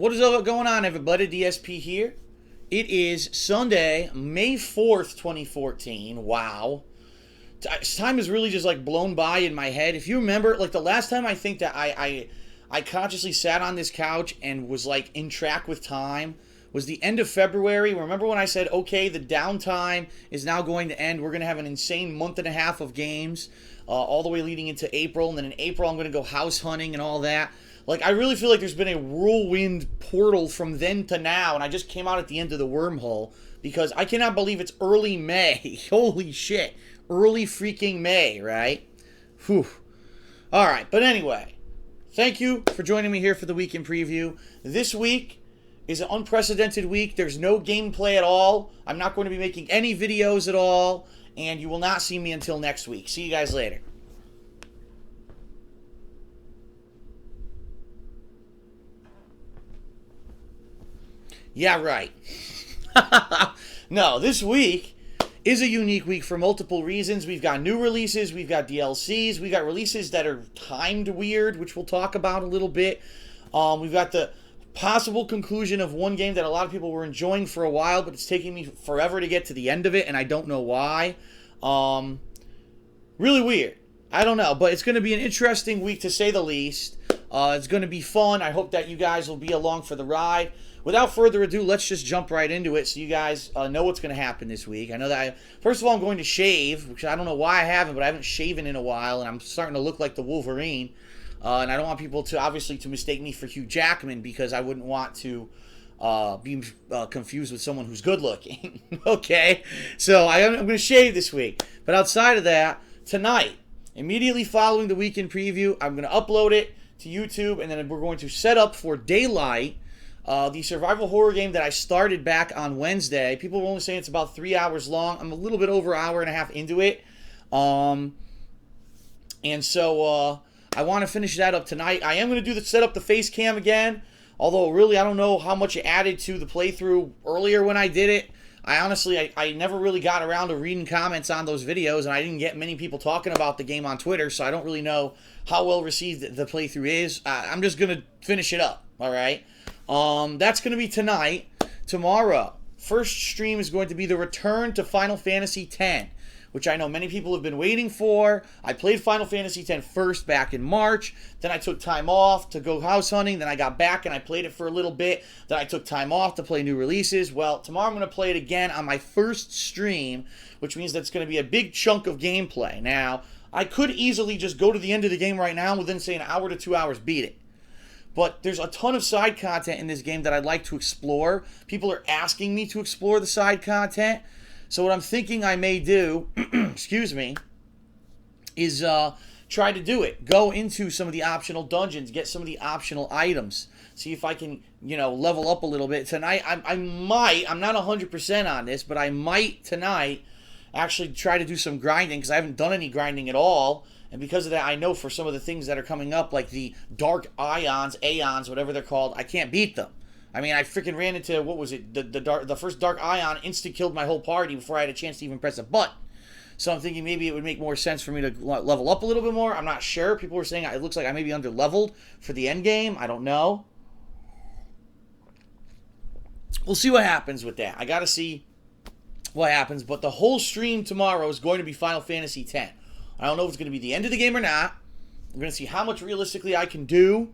What is going on, everybody? DSP here. It is Sunday, May 4th, 2014. Wow. Time is really just like blown by in my head. If you remember, like the last time I think that I consciously sat on this couch and was like in track with time was the end of February. Remember when I said, okay, the downtime is now going to end. We're going to have an insane month and a half of games all the way leading into April. And then in April, I'm going to go house hunting and all that. Like, I really feel like there's been a whirlwind portal from then to now, and I just came out at the end of the wormhole because I cannot believe it's early May. Holy shit. Early freaking May, right? Whew. All right, but anyway, thank you for joining me here for the Week in Preview. This week is an unprecedented week. There's no gameplay at all. I'm not going to be making any videos at all, and you will not see me until next week. See you guys later. Yeah, right. No, this week is a unique week for multiple reasons. We've got new releases, we've got DLCs, we've got releases that are timed weird, which we'll talk about a little bit. We've got the possible conclusion of one game that a lot of people were enjoying for a while, but it's taking me forever to get to the end of it, and I don't know why. Really weird. I don't know, but it's going to be an interesting week to say the least. It's going to be fun. I hope that you guys will be along for the ride. Without further ado, let's just jump right into it so you guys know what's going to happen this week. I know that first of all, I'm going to shave, which I don't know why I haven't, but I haven't shaven in a while, and I'm starting to look like the Wolverine. And I don't want people to, obviously, to mistake me for Hugh Jackman because I wouldn't want to be confused with someone who's good looking. Okay? So I'm going to shave this week. But outside of that, tonight, immediately following the Week in Preview, I'm going to upload it to YouTube, and then we're going to set up for Daylight, the survival horror game that I started back on Wednesday. People were only saying it's about 3 hours long. I'm a little bit over an hour and a half into it. And so I want to finish that up tonight. I am going to set up the face cam again. Although, really, I don't know how much it added to the playthrough earlier when I did it. I never really got around to reading comments on those videos, and I didn't get many people talking about the game on Twitter, so I don't really know how well received the playthrough is. I'm just going to finish it up, all right? That's going to be tonight. Tomorrow, first stream is going to be the return to Final Fantasy X, which I know many people have been waiting for. I played Final Fantasy X first back in March. Then I took time off to go house hunting. Then I got back and I played it for a little bit. Then I took time off to play new releases. Well, tomorrow I'm going to play it again on my first stream, which means that's going to be a big chunk of gameplay. Now, I could easily just go to the end of the game right now and within, say, an hour to 2 hours beat it. But there's a ton of side content in this game that I'd like to explore. People are asking me to explore the side content. So what I'm thinking I may do, excuse me, is try to do it. Go into some of the optional dungeons, get some of the optional items, see if I can, level up a little bit. Tonight, I might, I'm not 100% on this, but I might tonight actually try to do some grinding because I haven't done any grinding at all. And because of that, I know for some of the things that are coming up, like the Dark Aeons, whatever they're called, I can't beat them. I mean, I freaking ran into, what was it, the first Dark Aeon insta-killed my whole party before I had a chance to even press a button. So I'm thinking maybe it would make more sense for me to level up a little bit more. I'm not sure. People were saying it looks like I may be under-leveled for the end game. I don't know. We'll see what happens with that. I got to see what happens. But the whole stream tomorrow is going to be Final Fantasy X. I don't know if it's going to be the end of the game or not. We're going to see how much realistically I can do.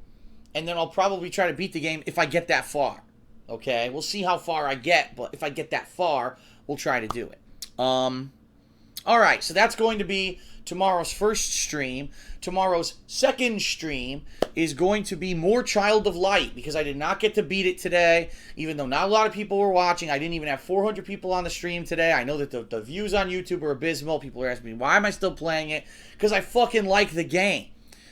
And then I'll probably try to beat the game if I get that far. Okay? We'll see how far I get, but if I get that far, we'll try to do it. Alright, so that's going to be tomorrow's first stream. Tomorrow's second stream is going to be more Child of Light, because I did not get to beat it today, even though not a lot of people were watching. I didn't even have 400 people on the stream today. I know that the views on YouTube are abysmal. People are asking me, why am I still playing it? Because I fucking like the game.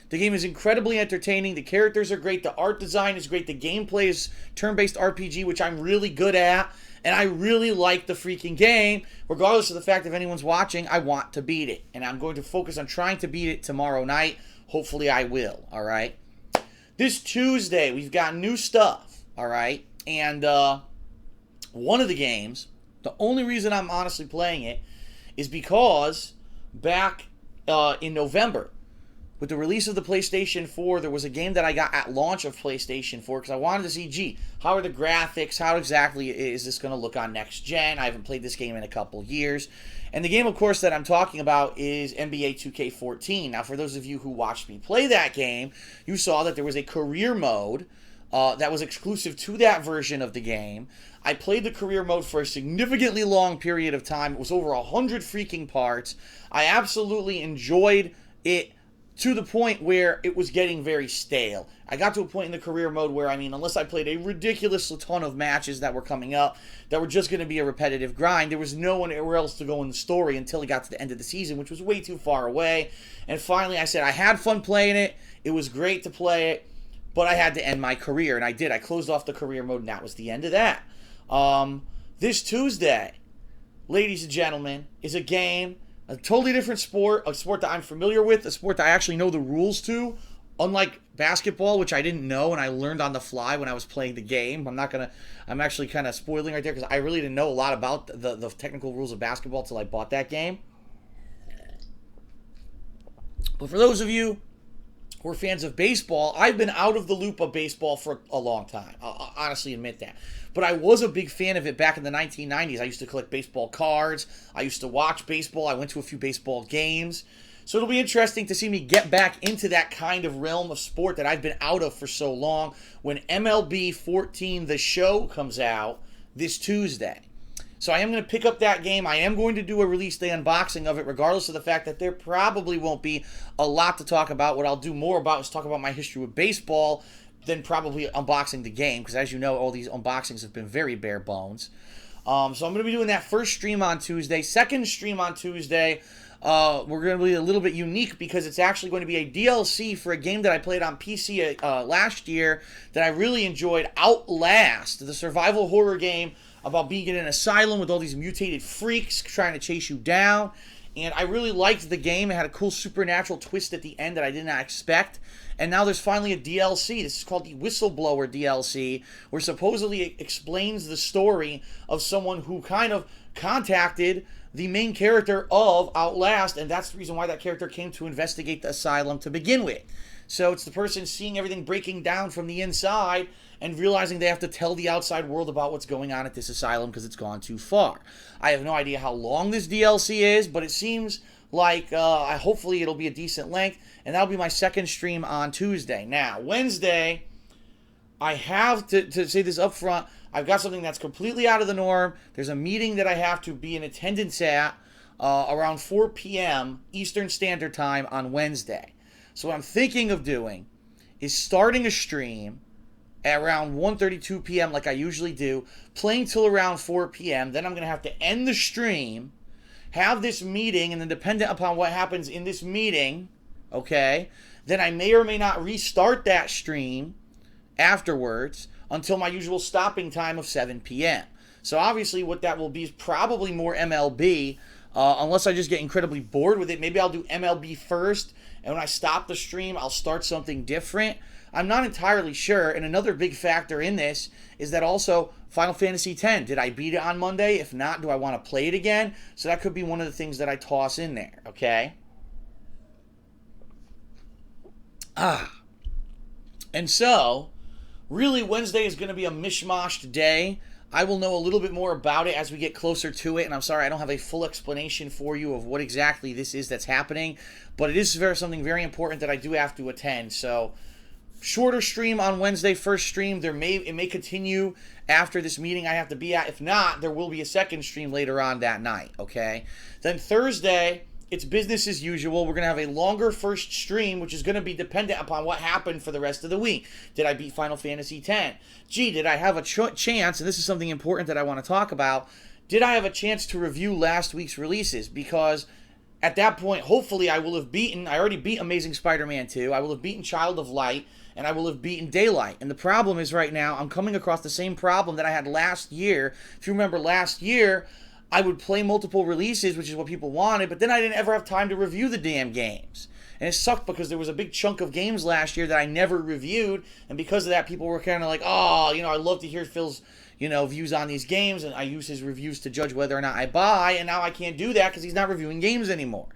The game is incredibly entertaining. The characters are great. The art design is great. The gameplay is turn-based RPG, which I'm really good at. And I really like the freaking game. Regardless of the fact if anyone's watching, I want to beat it. And I'm going to focus on trying to beat it tomorrow night. Hopefully I will, all right? This Tuesday, we've got new stuff, all right? And one of the games, the only reason I'm honestly playing it is because back in November, with the release of the PlayStation 4, there was a game that I got at launch of PlayStation 4 because I wanted to see, gee, how are the graphics? How exactly is this going to look on next gen? I haven't played this game in a couple years. And the game, of course, that I'm talking about is NBA 2K14. Now, for those of you who watched me play that game, you saw that there was a career mode that was exclusive to that version of the game. I played the career mode for a significantly long period of time. It was over 100 freaking parts. I absolutely enjoyed it to the point where it was getting very stale. I got to a point in the career mode where, I mean, unless I played a ridiculous ton of matches that were coming up that were just going to be a repetitive grind, there was no one else to go in the story until it got to the end of the season, which was way too far away. And finally, I said I had fun playing it. It was great to play it, but I had to end my career, and I did. I closed off the career mode, and that was the end of that. This Tuesday, ladies and gentlemen, is a game, a totally different sport, a sport that I'm familiar with, a sport that I actually know the rules to, unlike basketball, which I didn't know and I learned on the fly when I was playing the game. I'm actually kind of spoiling right there because I really didn't know a lot about the technical rules of basketball until I bought that game. But for those of you who are fans of baseball, I've been out of the loop of baseball for a long time. I'll honestly admit that. But I was a big fan of it back in the 1990s. I used to collect baseball cards. I used to watch baseball. I went to a few baseball games. So it'll be interesting to see me get back into that kind of realm of sport that I've been out of for so long when MLB14, the show, comes out this Tuesday. So I am going to pick up that game. I am going to do a release day unboxing of it, regardless of the fact that there probably won't be a lot to talk about. What I'll do more about is talk about my history with baseball than probably unboxing the game, because as you know, all these unboxings have been very bare bones. So I'm going to be doing that first stream on Tuesday. Second stream on Tuesday, we're going to be a little bit unique because it's actually going to be a DLC for a game that I played on PC last year that I really enjoyed, Outlast, the survival horror game about being in an asylum with all these mutated freaks trying to chase you down. And I really liked the game. It had a cool supernatural twist at the end that I did not expect. And now there's finally a DLC. This is called the Whistleblower DLC, where supposedly it explains the story of someone who kind of contacted the main character of Outlast, and that's the reason why that character came to investigate the asylum to begin with. So it's the person seeing everything breaking down from the inside and realizing they have to tell the outside world about what's going on at this asylum because it's gone too far. I have no idea how long this DLC is, but it seems like hopefully it'll be a decent length, and that'll be my second stream on Tuesday. Now, Wednesday, I have to say this up front, I've got something that's completely out of the norm. There's a meeting that I have to be in attendance at around 4 p.m. Eastern Standard Time on Wednesday. So what I'm thinking of doing is starting a stream at around 1:32 p.m. like I usually do, playing till around 4 p.m. Then I'm going to have to end the stream, have this meeting, and then dependent upon what happens in this meeting, okay, then I may or may not restart that stream afterwards until my usual stopping time of 7 p.m. So obviously what that will be is probably more MLB, unless I just get incredibly bored with it. Maybe I'll do MLB first, and when I stop the stream, I'll start something different. I'm not entirely sure, and another big factor in this is that also Final Fantasy X. Did I beat it on Monday? If not, do I want to play it again? So that could be one of the things that I toss in there, okay? And so, really, Wednesday is going to be a mishmashed day. I will know a little bit more about it as we get closer to it, and I'm sorry I don't have a full explanation for you of what exactly this is that's happening, but it is something very important that I do have to attend. So, shorter stream on Wednesday, first stream. It may continue after this meeting I have to be at. If not, there will be a second stream later on that night, okay? Then Thursday, it's business as usual. We're going to have a longer first stream, which is going to be dependent upon what happened for the rest of the week. Did I beat Final Fantasy X? Gee, did I have a chance, and this is something important that I want to talk about, did I have a chance to review last week's releases? Because at that point, hopefully I will have I already beat Amazing Spider-Man 2, I will have beaten Child of Light, and I will have beaten Daylight. And the problem is right now, I'm coming across the same problem that I had last year. If you remember last year, I would play multiple releases, which is what people wanted, but then I didn't ever have time to review the damn games. And it sucked because there was a big chunk of games last year that I never reviewed, and because of that, people were kind of like, oh, I love to hear Phil's, views on these games, and I use his reviews to judge whether or not I buy, and now I can't do that because he's not reviewing games anymore.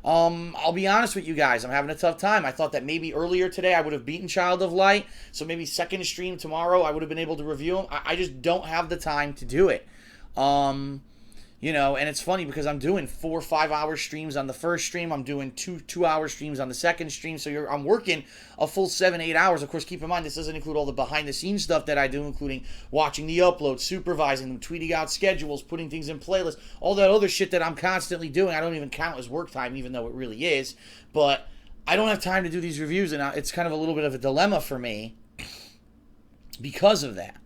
I'll be honest with you guys. I'm having a tough time. I thought that maybe earlier today I would have beaten Child of Light. So maybe second stream tomorrow I would have been able to review them. I just don't have the time to do it. And it's funny because I'm doing 4 5-hour streams on the first stream. I'm doing 2-hour streams on the second stream. So I'm working a full 7-8 hours. Of course, keep in mind, this doesn't include all the behind-the-scenes stuff that I do, including watching the uploads, supervising them, tweeting out schedules, putting things in playlists, all that other shit that I'm constantly doing. I don't even count as work time, even though it really is. But I don't have time to do these reviews, and it's kind of a little bit of a dilemma for me because of that.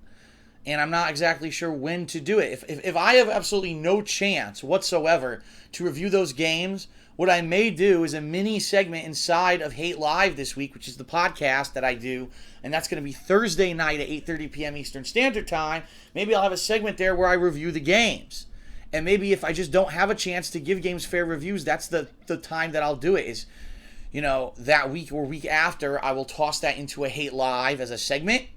And I'm not exactly sure when to do it. If I have absolutely no chance whatsoever to review those games, what I may do is a mini segment inside of Hate Live this week, which is the podcast that I do, and that's going to be Thursday night at 8:30 p.m. Eastern Standard Time. Maybe I'll have a segment there where I review the games. And maybe if I just don't have a chance to give games fair reviews, that's the time that I'll do it is, that week or week after, I will toss that into a Hate Live as a segment.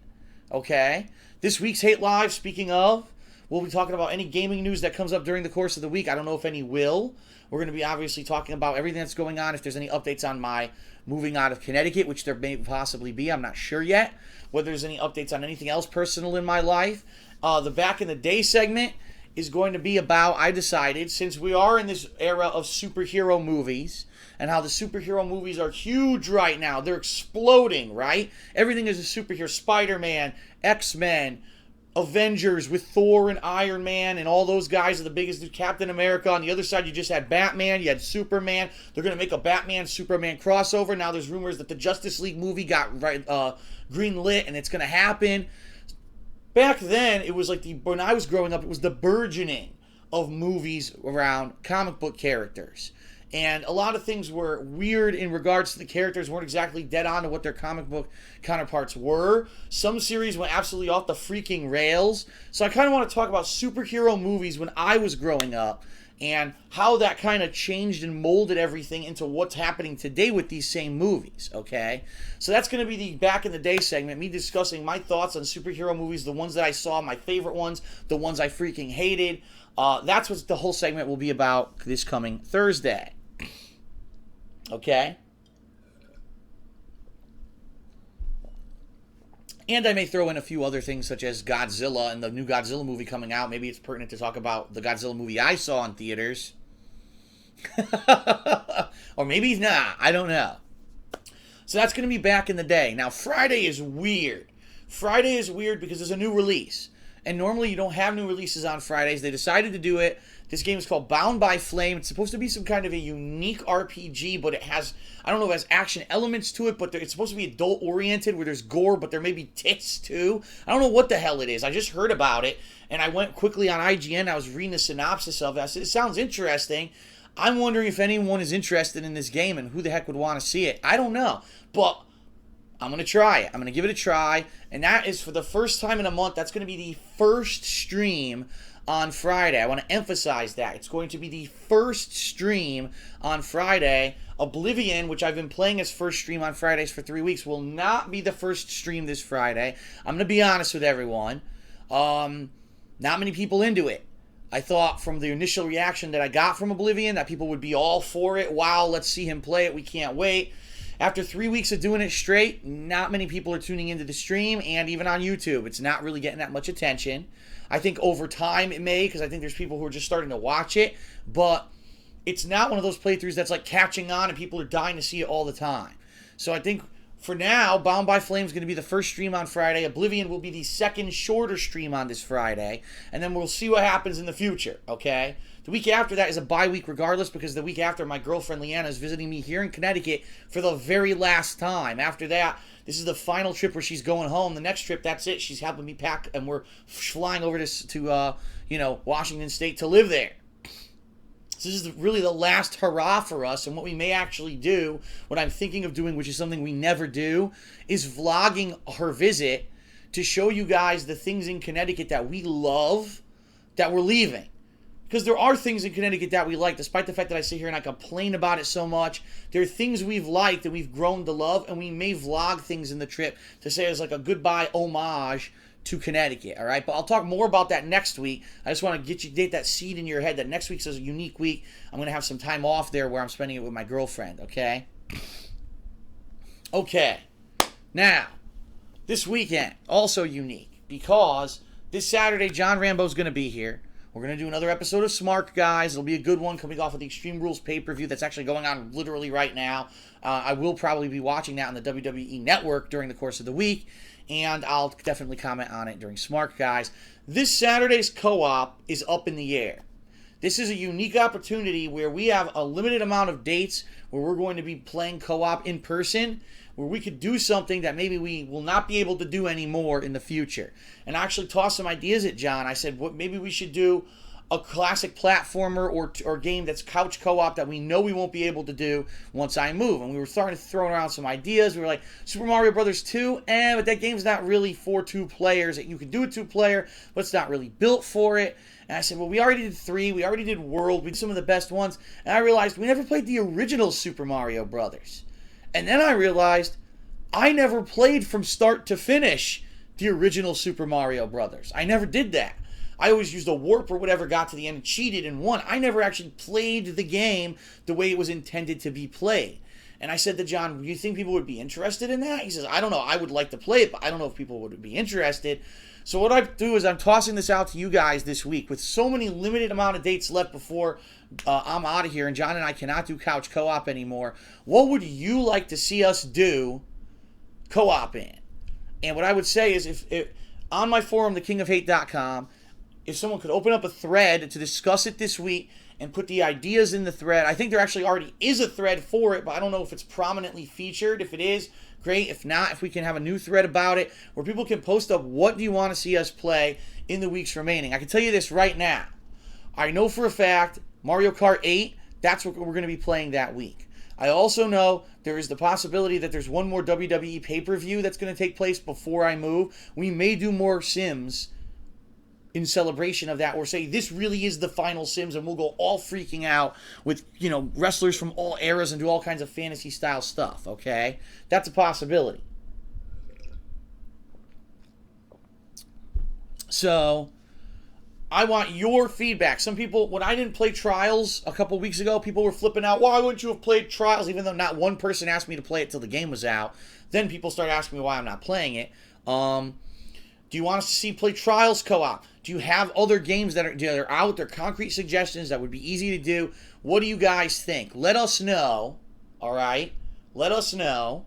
Okay? This week's Hate Live, speaking of, we'll be talking about any gaming news that comes up during the course of the week. I don't know if any will. We're going to be obviously talking about everything that's going on. If there's any updates on my moving out of Connecticut, which there may possibly be, I'm not sure yet. Whether there's any updates on anything else personal in my life. The Back in the Day segment is going to be about, I decided, since we are in this era of superhero movies, and how the superhero movies are huge right now. They're exploding, right? Everything is a superhero. Spider-Man, X-Men, Avengers with Thor and Iron Man, and all those guys are the biggest. Captain America. On the other side, you just had Batman. You had Superman. They're going to make a Batman-Superman crossover. Now there's rumors that the Justice League movie got green-lit, and it's going to happen. Back then, it was like when I was growing up, it was the burgeoning of movies around comic book characters. And a lot of things were weird in regards to the characters, weren't exactly dead on to what their comic book counterparts were. Some series went absolutely off the freaking rails. So I kind of want to talk about superhero movies when I was growing up and how that kind of changed and molded everything into what's happening today with these same movies, okay? So that's going to be the Back in the Day segment, me discussing my thoughts on superhero movies, the ones that I saw, my favorite ones, the ones I freaking hated. That's what the whole segment will be about this coming Thursday. Okay? And I may throw in a few other things such as Godzilla and the new Godzilla movie coming out. Maybe it's pertinent to talk about the Godzilla movie I saw in theaters. Or maybe not. I don't know. So that's going to be Back in the Day. Now, Friday is weird. Friday is weird because there's a new release. And normally you don't have new releases on Fridays. They decided to do it. This game is called Bound by Flame. It's supposed to be some kind of a unique RPG, but it has, I don't know if it has action elements to it, but it's supposed to be adult-oriented where there's gore, but there may be tits too. I don't know what the hell it is. I just heard about it, and I went quickly on IGN. I was reading the synopsis of it. I said, it sounds interesting. I'm wondering if anyone is interested in this game and who the heck would want to see it. I don't know, but I'm going to try it. I'm going to give it a try, and that is for the first time in a month. That's going to be the first stream on Friday. I want to emphasize that. It's going to be the first stream on Friday. Oblivion, which I've been playing as first stream on Fridays for 3 weeks, will not be the first stream this Friday. I'm going to be honest with everyone. Not many people into it. I thought from the initial reaction that I got from Oblivion that people would be all for it. Wow, let's see him play it. We can't wait. After 3 weeks of doing it straight, not many people are tuning into the stream, and even on YouTube, it's not really getting that much attention. I think over time it may, because I think there's people who are just starting to watch it, but it's not one of those playthroughs that's like catching on and people are dying to see it all the time. So I think for now, Bound by Flame is going to be the first stream on Friday. Oblivion will be the second shorter stream on this Friday, and then we'll see what happens in the future, okay? The week after that is a bye week regardless, because the week after my girlfriend Leanna is visiting me here in Connecticut for the very last time. After that, this is the final trip where she's going home. The next trip, that's it. She's helping me pack, and we're flying over to Washington State to live there. So this is really the last hurrah for us, and what we may actually do, what I'm thinking of doing, which is something we never do, is vlogging her visit to show you guys the things in Connecticut that we love that we're leaving. Because there are things in Connecticut that we like, despite the fact that I sit here and I complain about it so much. There are things we've liked and we've grown to love, and we may vlog things in the trip to say as like a goodbye homage to Connecticut, all right? But I'll talk more about that next week. I just want to get that seed in your head that next week's a unique week. I'm going to have some time off there where I'm spending it with my girlfriend, okay? Okay. Now, this weekend, also unique, because this Saturday, John Rambo's going to be here. We're going to do another episode of Smart Guys. It'll be a good one coming off of the Extreme Rules pay-per-view that's actually going on literally right now. I will probably be watching that on the WWE Network during the course of the week, and I'll definitely comment on it during Smart Guys. This Saturday's co-op is up in the air. This is a unique opportunity where we have a limited amount of dates where we're going to be playing co-op in person, where we could do something that maybe we will not be able to do anymore in the future. And I actually tossed some ideas at John. I said, what maybe we should do a classic platformer or game that's couch co-op that we know we won't be able to do once I move. And we were starting to throw around some ideas. We were like, Super Mario Brothers 2, but that game's not really for 2 players. You can do a 2-player, but it's not really built for it. And I said, well, we already did 3. We already did World. We did some of the best ones. And I realized we never played the original Super Mario Brothers. And then I realized I never played from start to finish the original Super Mario Brothers. I never did that. I always used a warp or whatever, got to the end and cheated and won. I never actually played the game the way it was intended to be played. And I said to John, do you think people would be interested in that? He says, I don't know. I would like to play it, but I don't know if people would be interested. So what I do is I'm tossing this out to you guys this week with so many limited amount of dates left before I'm out of here and John and I cannot do couch co-op anymore. What would you like to see us do co-op in? And what I would say is if on my forum, thekingofhate.com, if someone could open up a thread to discuss it this week and put the ideas in the thread. I think there actually already is a thread for it, but I don't know if it's prominently featured. If it is, great. If not, if we can have a new thread about it where people can post up what do you want to see us play in the weeks remaining. I can tell you this right now. I know for a fact Mario Kart 8, that's what we're going to be playing that week. I also know there is the possibility that there's one more WWE pay-per-view that's going to take place before I move. We may do more Sims in celebration of that, or say this really is the final Sims and we'll go all freaking out with, wrestlers from all eras and do all kinds of fantasy style stuff, okay? That's a possibility. So I want your feedback. Some people, when I didn't play Trials a couple weeks ago, people were flipping out, why wouldn't you have played Trials, even though not one person asked me to play it till the game was out. Then people started asking me why I'm not playing it. Do you want us to see play Trials co-op? Do you have other games that are out? They're concrete suggestions that would be easy to do. What do you guys think? Let us know, all right? Let us know,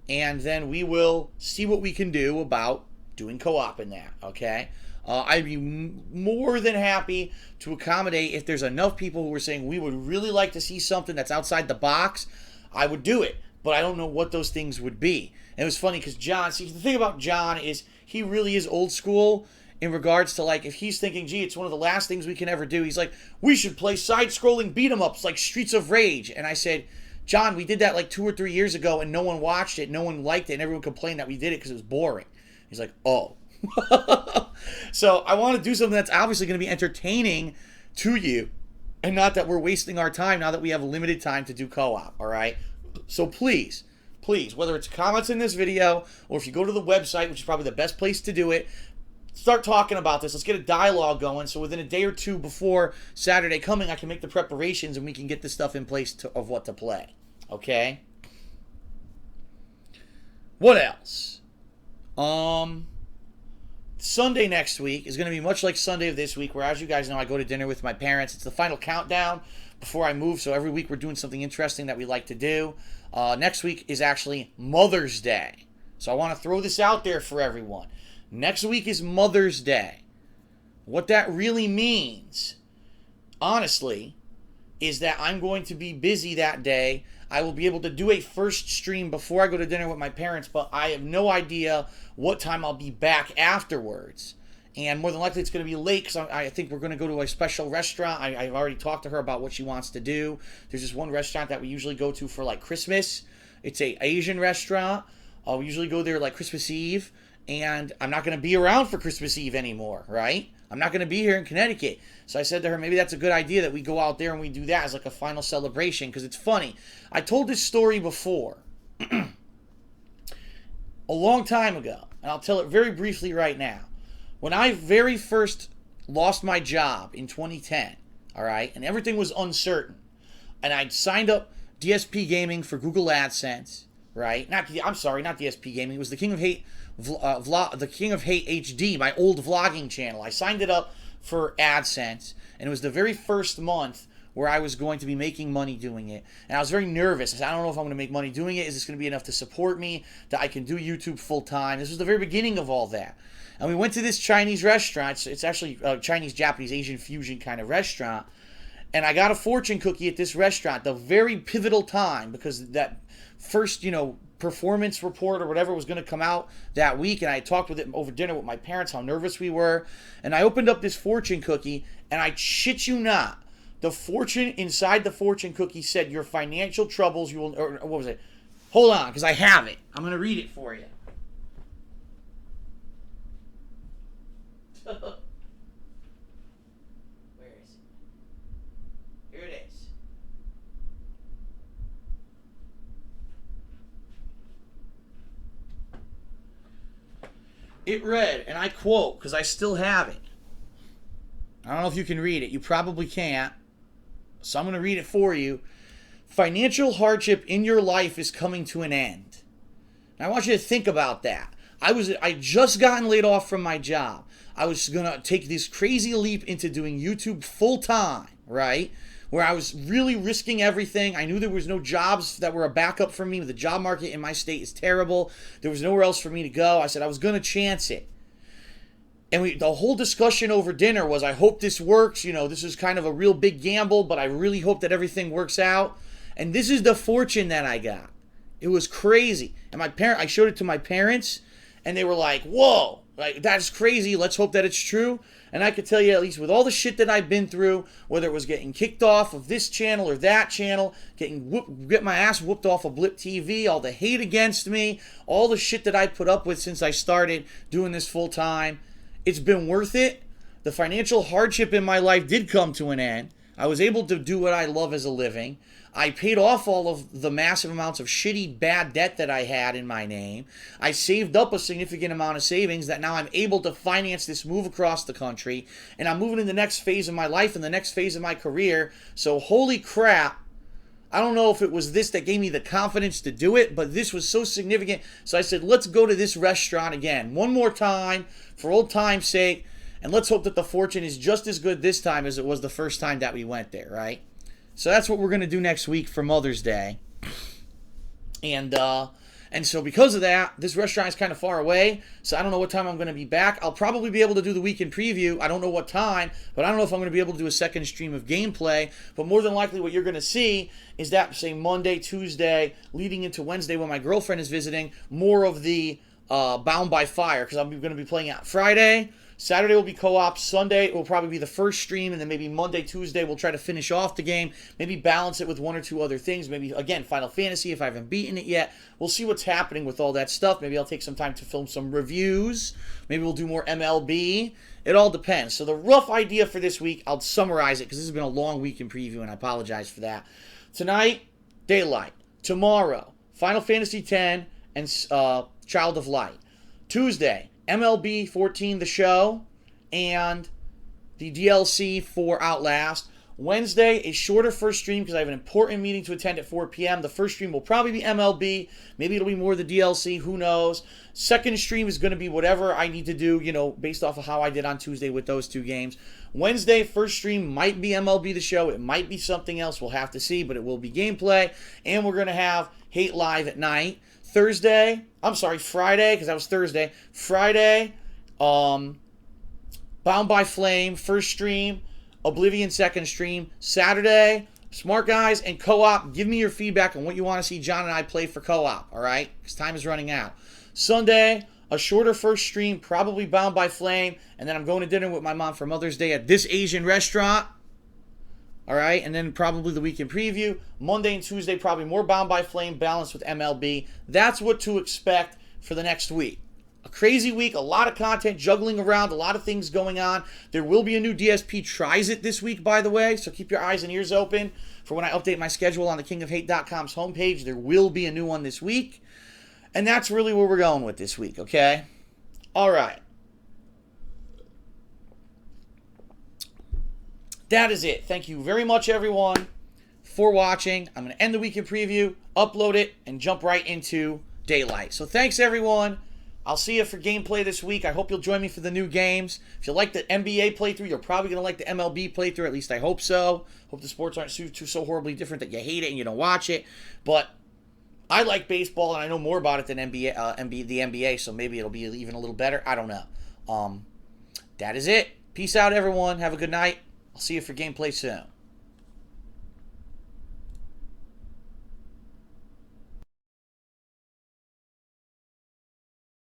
and then we will see what we can do about doing co-op in that, okay? I'd be more than happy to accommodate if there's enough people who are saying we would really like to see something that's outside the box. I would do it, but I don't know what those things would be. And it was funny because John, see, the thing about John is he really is old school in regards to, like, if he's thinking, gee, it's one of the last things we can ever do, he's like, we should play side-scrolling beat-em-ups like Streets of Rage. And I said, John, we did that like 2 or 3 years ago and no one watched it, no one liked it, and everyone complained that we did it because it was boring. He's like, oh. So I want to do something that's obviously going to be entertaining to you and not that we're wasting our time now that we have limited time to do co-op, all right? So please, whether it's comments in this video or if you go to the website, which is probably the best place to do it, start talking about this. Let's get a dialogue going so within a day or two before Saturday coming, I can make the preparations and we can get the stuff in place of what to play, okay? What else? Sunday next week is going to be much like Sunday of this week, where, as you guys know, I go to dinner with my parents. It's the final countdown before I move, so every week we're doing something interesting that we like to do. Next week is actually Mother's Day, so I want to throw this out there for everyone. Next week is Mother's Day. What that really means, honestly, is that I'm going to be busy that day. I will be able to do a first stream before I go to dinner with my parents, but I have no idea what time I'll be back afterwards. And more than likely it's going to be late because I think we're going to go to a special restaurant. I've already talked to her about what she wants to do. There's this one restaurant that we usually go to for like Christmas. It's a Asian restaurant. We usually go there like Christmas Eve. And I'm not going to be around for Christmas Eve anymore, right? I'm not going to be here in Connecticut. So I said to her, maybe that's a good idea that we go out there and we do that as like a final celebration. Because it's funny. I told this story before. A long time ago. And I'll tell it very briefly right now. When I very first lost my job in 2010, all right, and everything was uncertain, and I'd signed up DSP Gaming for Google AdSense, right? I'm sorry, not DSP Gaming. It was the King of Hate, the King of Hate HD, my old vlogging channel. I signed it up for AdSense, and it was the very first month where I was going to be making money doing it. And I was very nervous. I said, I don't know if I'm going to make money doing it. Is this going to be enough to support me, that I can do YouTube full time? This was the very beginning of all that. And we went to this Chinese restaurant. It's actually a Chinese, Japanese, Asian fusion kind of restaurant. And I got a fortune cookie at this restaurant, the very pivotal time, because that first, performance report or whatever was going to come out that week. And I talked with it over dinner with my parents, how nervous we were. And I opened up this fortune cookie, and I shit you not, the fortune inside the fortune cookie said, your financial troubles, you will, or what was it? Hold on, because I have it. I'm going to read it for you. Where is it? Here it is. It read, and I quote, because I still have it. I don't know if you can read it. You probably can't. So I'm going to read it for you. Financial hardship in your life is coming to an end. Now I want you to think about that. I just gotten laid off from my job. I was going to take this crazy leap into doing YouTube full time, right? Where I was really risking everything. I knew there was no jobs that were a backup for me. The job market in my state is terrible. There was nowhere else for me to go. I said I was going to chance it. And the whole discussion over dinner was, I hope this works. This is kind of a real big gamble, but I really hope that everything works out. And this is the fortune that I got. It was crazy. And I showed it to my parents, and they were like, whoa, like, that's crazy. Let's hope that it's true. And I could tell you, at least with all the shit that I've been through, whether it was getting kicked off of this channel or that channel, getting my ass whooped off of Blip TV, all the hate against me, all the shit that I put up with since I started doing this full time, it's been worth it. The financial hardship in my life did come to an end. I was able to do what I love as a living. I paid off all of the massive amounts of shitty, bad debt that I had in my name. I saved up a significant amount of savings that now I'm able to finance this move across the country. And I'm moving in the next phase of my life and the next phase of my career. So holy crap. I don't know if it was this that gave me the confidence to do it, but this was so significant. So I said, let's go to this restaurant again one more time for old time's sake. And let's hope that the fortune is just as good this time as it was the first time that we went there, right? So that's what we're going to do next week for Mother's Day. And so because of that, this restaurant is kind of far away, so I don't know what time I'm going to be back. I'll probably be able to do the weekend preview. I don't know what time, but I don't know if I'm going to be able to do a second stream of gameplay. But more than likely what you're going to see is that, say, Monday, Tuesday, leading into Wednesday when my girlfriend is visiting, more of the Bound by Fire, because I'm going to be playing out Friday. Saturday will be co-op. Sunday will probably be the first stream, and then maybe Monday, Tuesday we'll try to finish off the game. Maybe balance it with one or two other things. Maybe, again, Final Fantasy if I haven't beaten it yet. We'll see what's happening with all that stuff. Maybe I'll take some time to film some reviews. Maybe we'll do more MLB. It all depends. So the rough idea for this week, I'll summarize it because this has been a long week in preview, and I apologize for that. Tonight, Daylight. Tomorrow, Final Fantasy X and Child of Light. Tuesday, MLB14 the show and the DLC for Outlast. Wednesday, a shorter first stream because I have an important meeting to attend at 4 p.m. The first stream will probably be MLB. Maybe it'll be more the DLC. Who knows? Second stream is going to be whatever I need to do, based off of how I did on Tuesday with those two games. Wednesday, first stream might be MLB the show. It might be something else. We'll have to see, but it will be gameplay. And we're going to have Hate Live at night. Friday, because that was Thursday. Friday, Bound by Flame, first stream. Oblivion, second stream. Saturday, Smart Guys and Co-op. Give me your feedback on what you want to see John and I play for Co-op, all right? Because time is running out. Sunday, a shorter first stream, probably Bound by Flame. And then I'm going to dinner with my mom for Mother's Day at this Asian restaurant. All right, and then probably the weekend preview. Monday and Tuesday, probably more Bound by Flame, balanced with MLB. That's what to expect for the next week. A crazy week, a lot of content juggling around, a lot of things going on. There will be a new DSP Tries It this week, by the way, so keep your eyes and ears open for when I update my schedule on thekingofhate.com's homepage. There will be a new one this week, and that's really where we're going with this week, okay? All right. that is it. Thank you very much, everyone, for watching. I'm going to end the weekend preview, upload it, and jump right into Daylight. So thanks, everyone. I'll see you for gameplay this week. I hope you'll join me for the new games. If you like the NBA playthrough, you're probably going to like the MLB playthrough. At least I hope so. Hope the sports aren't so horribly different that you hate it and you don't watch it. But I like baseball, and I know more about it than the NBA, so maybe it'll be even a little better. I don't know. That is it. Peace out, everyone. Have a good night. I'll see you for gameplay soon.